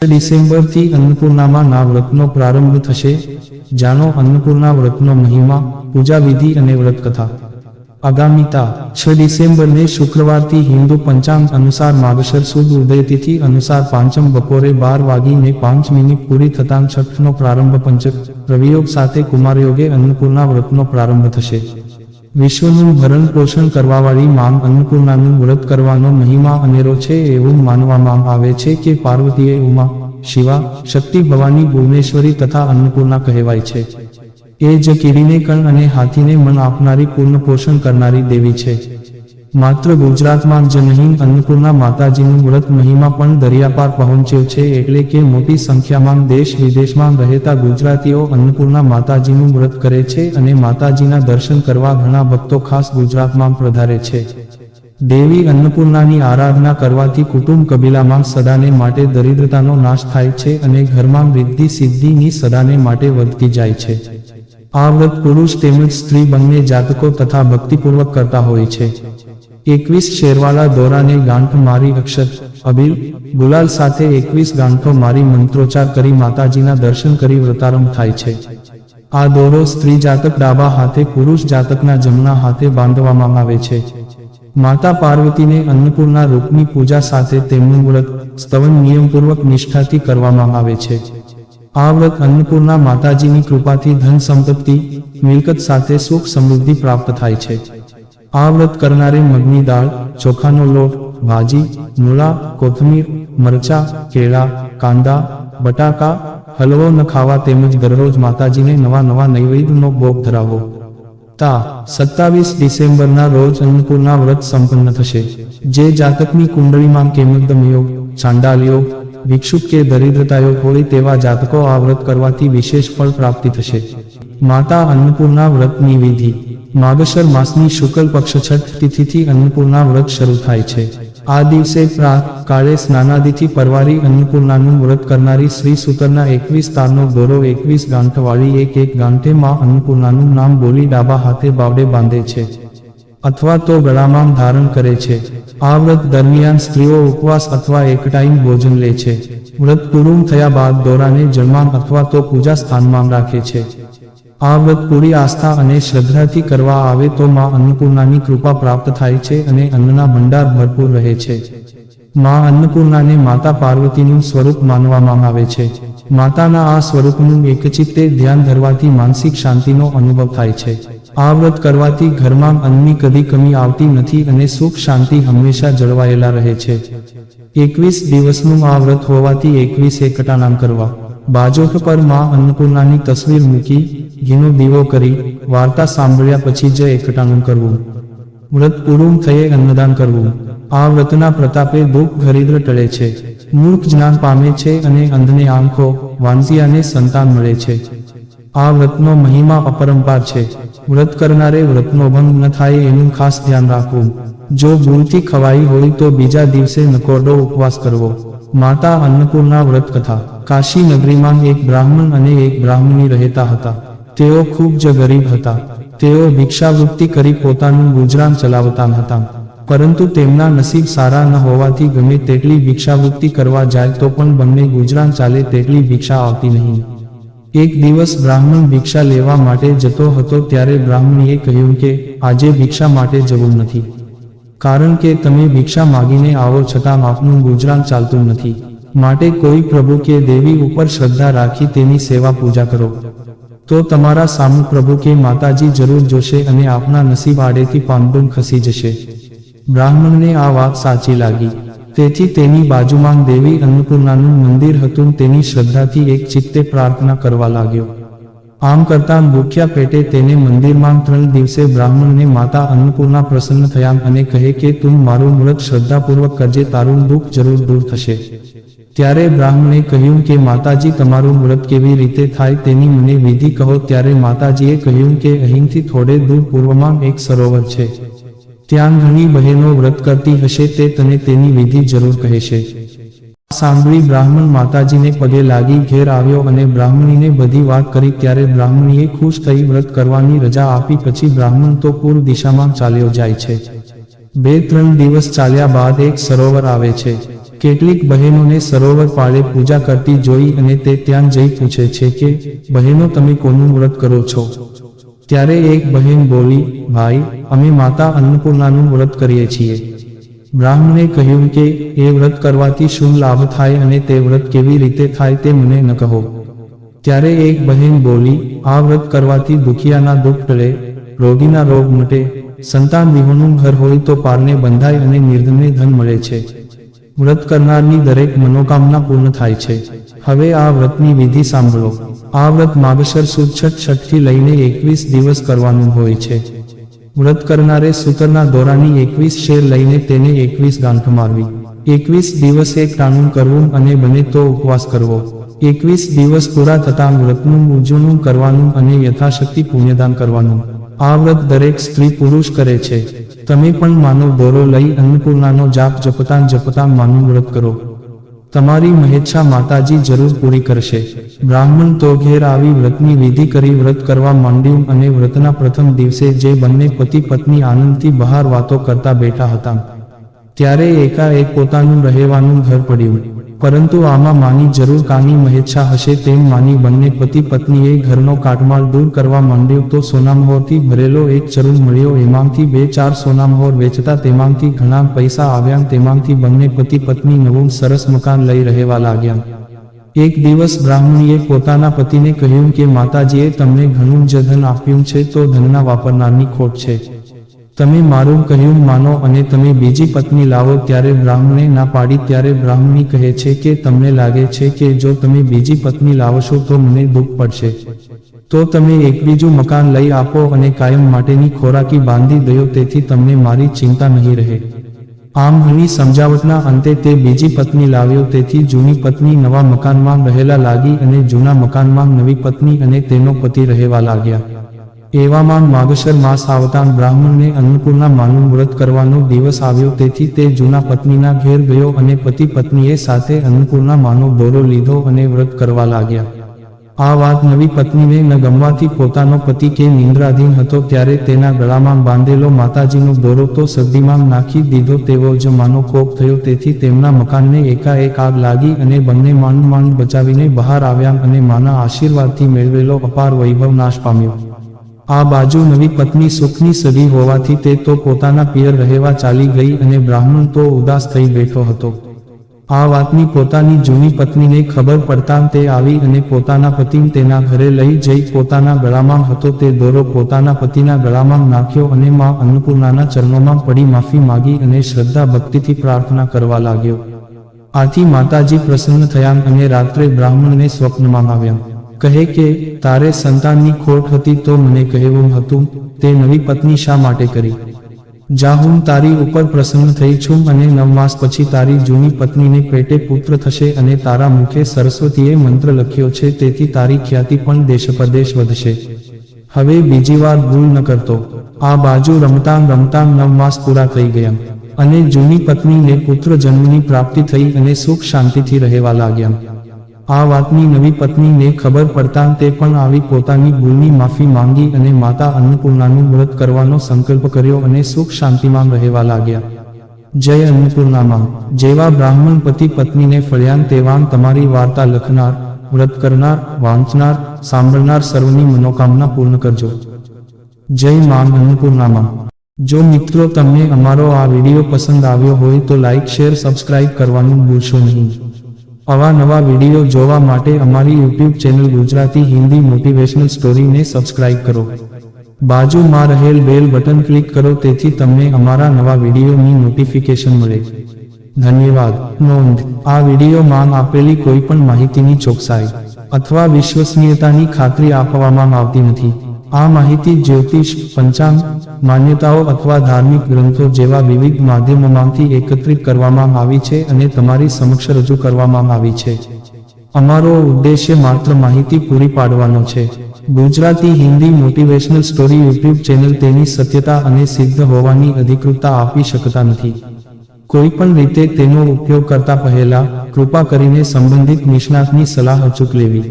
ડિસેમ્બરથી અન્નપૂર્ણામાં વ્રતનો પ્રારંભ થશે. જાણો અન્નપૂર્ણા વ્રતનો મહિમા, પૂજા વિધિ અને વ્રત કથા. આગામી તા 6 ડિસેમ્બરને શુક્રવારથી હિન્દુ પંચાંગ અનુસાર માગશર સુદ ઉદય તિથિ અનુસાર પાંચમ બપોરે 12:05 પૂરી થતાં છઠનો પ્રારંભ પંચક રવિયોગ સાથે કુમારયોગે અન્નપૂર્ણા વ્રતનો પ્રારંભ થશે. વિશ્વનું ભરણ પોષણ કરવાવાળી માંગ અન્નપૂર્ણાનું વ્રત કરવાનો મહિમા અનેરો છે. એવું માનવામાં આવે છે કે પાર્વતીએ ઉમા, શિવા, શક્તિ, ભવાની, ભુવનેશ્વરી તથા અન્નપૂર્ણા કહેવાય છે. એ જ કીડીને કણ અને હાથીને મન આપનારી પૂર્ણ પોષણ કરનારી દેવી છે. માત્ર ગુજરાતમાં જ નહીં, અન્નપૂર્ણા માતાજીનું વ્રત મહિમા પણ દરિયાપાર પહોંચ્યો છે. એટલે કે મોટી સંખ્યામાં દેશ વિદેશમાં રહેતા ગુજરાતીઓ અન્નપૂર્ણા માતાજીનું વ્રત કરે છે અને માતાજીના દર્શન કરવા ઘણા ભક્તો ખાસ ગુજરાતમાં પધારે છે. દેવી અન્નપૂર્ણાની આરાધના કરવાથી કુટુંબ કબીલામાં સદાને માટે દરિદ્રતાનો નાશ થાય છે અને ઘરમાં રિદ્ધિ સિદ્ધિની સદાને માટે વધતી જાય છે. આ વ્રત પુરુષ તેમજ સ્ત્રી બંને જાતકો તથા ભક્તિપૂર્વક કરતા હોય છે. 21 શેરવાળા દોરાને ગાંઠ મારી અક્ષત, અબીલ, ગુલાલ સાથે 21 ગાંઠો મારી મંત્રોચ્ચાર કરી માતાજીના દર્શન કરી વ્રતારંભ થાય છે. આ દોરો સ્ત્રી જાતક ડાબા હાથે, પુરુષ જાતકના જમણા હાથે બાંધવામાં આવે છે. માતા પાર્વતીને અન્નપૂર્ણા રૂપની પૂજા સાથે તેમનું વ્રત સ્તવન નિયમપૂર્વક નિષ્ઠાથી કરવામાં આવે છે. આ વ્રત અન્નપૂર્ણા માતાજીની કૃપાથી ધન સંપત્તિ, મિલકત સાથે સુખ સમૃદ્ધિ પ્રાપ્ત થાય છે. આ વ્રત કરનારે મગની દાળ, ચોખાનો લોટ, ભાજી, મૂળા, કોથમીર, મરચા, કેળા, કાંદા, બટાકા, હલવો ન ખાવા તેમજ દરરોજ માતાજીને નવા નૈવેદ્યનો ભોગ ધરાવવો. તા 27 ડિસેમ્બરના રોજ અન્નપૂર્ણા વ્રત સંપન્ન થશે. જે જાતકની કુંડળીમાં કેમકદમ યોગ, ચાંડાલ યોગ, વિક્ષુપ કે દરિદ્રતાયોગ હોય તેવા જાતકો આ વ્રત કરવાથી વિશેષ ફળ પ્રાપ્તિ થશે. માતા અન્નપૂર્ણા વ્રતની વિધિ. માગશર માસની શુક્લ પક્ષ છઠ તિથિથી અન્નપૂર્ણા વ્રત શરૂ થાય છે. આ દિવસે પ્રાત કાળે સ્નાનાદિથી પરવારી અન્નપૂર્ણાનું વ્રત કરનારી શ્રી સૂતરના 21 તારનો દોરો 21 ગાંઠવાળી એક ગાંઠે માં અન્નપૂર્ણાનું નામ બોલી ડાબા હાથે બાવડે બાંધે છે અથવા તો ગળામાં ધારણ કરે છે. આ વ્રત દરમિયાન સ્ત્રીઓ ઉપવાસ અથવા એક ટાઈમ ભોજન લે છે. વ્રત પૂરું થયા બાદ દોરાને જળમાં અથવા તો પૂજા સ્થાનમાં રાખે છે. આ વ્રત પૂરી આસ્થા અને શ્રદ્ધાથી કરવા આવે તો માં અન્નપૂર્ણાની કૃપા પ્રાપ્ત થાય છે અને અન્નના ભંડાર ભરપૂર રહે છે. માં અન્નપૂર્ણાને માતા પાર્વતીનું સ્વરૂપ માનવામાં આવે છે. માતાના આ સ્વરૂપનું એકચિત્તે ધ્યાન ધરવાથી માનસિક શાંતિનો અનુભવ થાય છે. આ વ્રત કરવાથી ઘરમાં અન્નની કદી કમી આવતી નથી અને સુખ શાંતિ હંમેશા જળવાયેલા રહે છે. 21 દિવસનું આ વ્રત હોવાથી 21 એકટાણામ કરવા. બાજોઠ પર માં અન્નપૂર્ણાની તસવીર મૂકી, ઘીનો દીવો કરી, વાર્તા સાંભળ્યા પછી જ એકટાણું કરવું. વ્રત પૂરું થયે અન્નદાન કરવું. આ વ્રતના પ્રતાપે દુઃખ દરિદ્ર ટળે છે, મૂર્ખ જ્ઞાન પામે છે અને અંધને આંખો, વાંઝિયાને સંતાન મળે છે. આ વ્રતનો મહિમા અપરંપાર છે. વ્રત કરનારે વ્રતનો ભંગ ન થાય એનું ખાસ ધ્યાન રાખવું. જો ભૂલથી ખવાઈ હોય તો બીજા દિવસે નકોરડો ઉપવાસ કરવો. માતા અન્નપૂર્ણા વ્રત કથા. કાશી નગરીમાં એક બ્રાહ્મણ અને એક બ્રાહ્મણી રહેતા હતા. તેઓ ખૂબ જ ગરીબ હતા. તેઓ ભિક્ષાવૃત્તિ કરી પોતાનું ગુજરાન ચલાવતા હતા. પરંતુ તેમના નસીબ સારા ન હોવાથી ગમે તેટલી ભિક્ષાવૃત્તિ કરવા જાય તો પણ બંને ગુજરાન ચાલે તેટલી ભિક્ષા આવતી નહીં. એક દિવસ બ્રાહ્મણ ભિક્ષા લેવા માટે જતો હતો ત્યારે બ્રાહ્મણીએ કહ્યું કે આજે ભિક્ષા માટે જવું નથી, કારણ કે તમે ભિક્ષા માગીને આવો છતાં આપનું ગુજરાન ચાલતું નથી. માટે કોઈ પ્રભુ કે દેવી ઉપર શ્રદ્ધા રાખી તેની સેવા પૂજા કરો, તો તમારા સામુ પ્રભુ કે માતાજી જરૂર જોશે અને આપના નસીબ આડેથી પાંદડું ખસી જશે. બ્રાહ્મણને આ વાત સાચી લાગી. તેથી તેની બાજુમાં દેવી અન્નપૂર્ણાનું મંદિર હતું. તેની શ્રદ્ધાથી એક ચિત્તે પ્રાર્થના કરવા લાગ્યો. આમ કરતાં ભૂખ્યા પેટે તેને મંદિરમાં 3 દિવસે બ્રાહ્મણને માતા અન્નપૂર્ણા પ્રસન્ન થયા અને કહે કે તું મારું વ્રત શ્રદ્ધાપૂર્વક કરજે, તારું દુઃખ જરૂર દૂર થશે. ત્યારે બ્રાહ્મણે કહ્યું કે માતાજી તમારું વ્રત કેવી રીતે થાય તેની મને વિધિ કહો. ત્યારે માતાજીએ કહ્યું કે અહીંથી થોડે દૂર પૂર્વમાં એક સરોવર છે, ત્યાં ઘણી બહેનો વ્રત કરતી હશે, તે તને તેની વિધિ જરૂર કહેશે. સાંભળી બ્રાહ્મણ માતાજીને પગે લાગી ઘેર આવ્યો અને બ્રાહ્મણીને બધી વાત કરી. ત્યારે બ્રાહ્મણીએ ખુશ થઈ વ્રત કરવાની રજા આપી. પછી બ્રાહ્મણ તો પૂર્વ દિશામાં ચાલ્યો જાય છે. 2-3 દિવસ ચાલ્યા બાદ એક સરોવર આવે છે. કેટલીક બહેનોને સરોવર પાળે પૂજા કરતી જોઈ અને તે ત્યાં જઈ પૂછે છે કે બહેનો તમે કોનું વ્રત કરો છો? ત્યારે એક બહેન બોલી, ભાઈ, અમે માતા અન્નપૂર્ણાનું વ્રત કરીએ છીએ. બ્રાહ્મણે કહ્યું કે એ વ્રત કરવાથી શું લાભ થાય અને તે વ્રત કેવી રીતે થાય તે મને ન કહો. ત્યારે એક બહેન બોલી, આ વ્રત કરવાથી દુખિયાના દુઃખ ટળે, રોગીના રોગ મટે, સંતાન વિહોણું ઘર હોય તો પારને બંધાય અને નિર્ધનને ધન મળે છે. વ્રત કરનારની દરેક મનોકામના પૂર્ણ થાય છે. હવે આ વ્રતની વિધિ સાંભળો. આ વ્રત માગશર સુદ છઠથી લઈને 21 દિવસ કરવાનું હોય છે. વ્રત કરનારે સૂતરના દોરાની 21 શેર લઈને તેને 21 ગાંઠ મારવી. 21 દિવસ એક ટાણું કરવું અને બને તો ઉપવાસ કરવો. 21 દિવસ પૂરા થતાં વ્રતનું ઉજવણું કરવાનું અને યથાશક્તિ પુણ્યદાન કરવાનું. આ વ્રત દરેક સ્ત્રી પુરુષ કરે છે. તમે પણ માનો દોરો લઈ અન્નપૂર્ણાનો જાપ જપતાં માનું વ્રત કરો. તમારી મહેચ્છા માતાજી જરૂર પૂરી કરશે. બ્રાહ્મણ તો ઘેર આવી વ્રતની વિધિ કરી વ્રત કરવા માંડ્યું અને વ્રતના પ્રથમ દિવસે જે બંને પતિ પત્ની આનંદથી બહાર વાતો કરતા બેઠા હતા ત્યારે એકાએક પોતાનું રહેવાનું ઘર પડ્યું. પરંતુ આમાં માની જરૂર કાની મહેચ્છા હશે તેમ માની બંને પતિ પત્નીએ ઘરનો કાટમાળ દૂર કરવા માંડ્યો તો સોનામહોરથી ભરેલો એક ચરુણ મળ્યો. એમાંથી 2-4 સોનામહોર વેચતા તેમાંથી ઘણા પૈસા આવ્યા. તેમાંથી બંને પતિ પત્ની નવું સરસ મકાન લઈ રહેવા લાગ્યા. એક દિવસ બ્રાહ્મણીએ પોતાના પતિને કહ્યું કે માતાજીએ તમને ઘણું જ ધન આપ્યું છે તો ધનના વાપરનારની ખોટ છે. તમે મારું કહ્યું માનો અને તમે બીજી પત્ની લાવો. ત્યારે બ્રાહ્મણે ના પાડી. ત્યારે બ્રાહ્મણી કહે છે કે તમને લાગે છે કે જો તમે બીજી પત્ની લાવશો તો મને દુઃખ પડશે, તો તમે એક બીજું મકાન લઈ આપો અને કાયમ માટેની ખોરાકી બાંધી દો, તેથી તમને મારી ચિંતા નહીં રહે. આમ ઘણી સમજાવટના અંતે તે બીજી પત્ની લાવ્યો. તેથી જૂની પત્ની નવા મકાનમાં રહેલા લાગી અને જૂના મકાનમાં નવી પત્ની અને તેનો પતિ રહેવા લાગ્યા. એવામાં માગશર માસ આવતાં બ્રાહ્મણને અન્નપૂર્ણા માનું વ્રત કરવાનો દિવસ આવ્યો. તેથી તે જૂના પત્નીના ઘેર ગયો અને પતિ પત્નીએ સાથે અન્નપૂર્ણા માનો દોરો લીધો અને વ્રત કરવા લાગ્યા. આ વાત નવી પત્નીને ન ગમવાથી પોતાનો પતિ કે નિંદ્રાધીન હતો ત્યારે તેના ગળામાં બાંધેલો માતાજીનો દોરો તો સદીમાં નાખી દીધો. તેવો જ માનો કોપ થયો. તેથી તેમના મકાનને એકાએક આગ લાગી અને બંને માંડ બચાવીને બહાર આવ્યા અને માના આશીર્વાદથી મેળવેલો અપાર વૈભવ નાશ પામ્યો. આ બાજુ નવી પત્ની સુખની સદી હોવાથી તે તો પોતાના પિયર રહેવા ચાલી ગઈ અને બ્રાહ્મણ તો ઉદાસ થઈ બેઠો હતો. આ વાતની પોતાની જૂની પત્નીને ખબર પડતાં તે આવી અને પોતાના પતિને તેના ઘરે લઈ જઈ પોતાના ગળામાં હતો તે દોરો પોતાના પતિના ગળામાં નાખ્યો અને માં અન્નપૂર્ણાના ચરણોમાં પડી માફી માગી અને શ્રદ્ધા ભક્તિથી પ્રાર્થના કરવા લાગ્યો. આથી માતાજી પ્રસન્ન થયા અને રાત્રે બ્રાહ્મણને સ્વપ્નમાં આવ્યા. કહે કે તારે સંતાનની ખોટ હતી તો મને કહેવું હતું, તે નવી પત્ની શા માટે કરી? જા, હું તારી ઉપર પ્રસન્ન થઈ છું અને 9 માસ પછી તારી જૂની પત્નીને પેટે પુત્ર થશે અને તારા મુખે સરસ્વતીએ મંત્ર લખ્યો છે, તેથી તારી ખ્યાતિ પણ દેશપદેશ વધશે. હવે બીજી વાર ભૂલ ન કરતો. આ બાજુ રમતાં 9 માસ પૂરા થઈ ગયા અને જૂની પત્નીને પુત્ર જન્મની પ્રાપ્તિ થઈ અને સુખ શાંતિથી રહેવા લાગ્યા. આ વાતની નવી પત્નીને ખબર પડતાં તે પણ આવી પોતાની ભૂલની માફી માંગી અને માતા અન્નપૂર્ણાનું વ્રત કરવાનો સંકલ્પ કર્યો અને સુખ શાંતિમાં રહેવા લાગ્યા. જય અન્નપૂર્ણામાં. જેવા બ્રાહ્મણ પતિ પત્નીને ફળ્યા તેવા તમારી વાર્તા લખનાર, વ્રત કરનાર, વાંચનાર, સાંભળનાર સર્વની મનોકામના પૂર્ણ કરજો. જય માં અન્નપૂર્ણામાં. જો મિત્રો તમને અમારો આ વિડીયો પસંદ આવ્યો હોય તો લાઈક, શેર, સબસ્ક્રાઇબ કરવાનું ભૂલશો નહીં. આવા નવા વિડીયો જોવા માટે અમારી YouTube channel Gujarati Hindi motivational સ્ટોરીને સબસ્ક્રાઇબ કરો. બાજુમાં રહેલ બેલ બટન ક્લિક કરો તેથી તમને અમારા નવા વિડીયોની નોટિફિકેશન મળે. ધન્યવાદ. નોંધ: આ વિડીયોમાં આપેલી કોઈ પણ માહિતીની ચોકસાઈ અથવા વિશ્વસનીયતાની ખાતરી આપવામાં આવતી નથી. આ માહિતી જ્યોતિષ, પંચાંગ, માન્યતાઓ અથવા ધાર્મિક ગ્રંથો જેવા વિવિધ માધ્યમોમાંથી એકત્રિત કરવામાં આવી છે અને તમારી સમક્ષ રજૂ કરવામાં આવી છે. અમારો ઉદ્દેશ્ય માત્ર માહિતી પૂરી પાડવાનો છે. Gujarati Hindi motivational story YouTube channel તેની સત્યતા અને સિદ્ધ હોવાની અધિકૃતતા આપી શકતા નથી. કોઈ પણ રીતે તેનો ઉપયોગ કરતા પહેલા કૃપા કરીને સંબંધિત નિષ્ણાતની સલાહ અચૂક લેવી.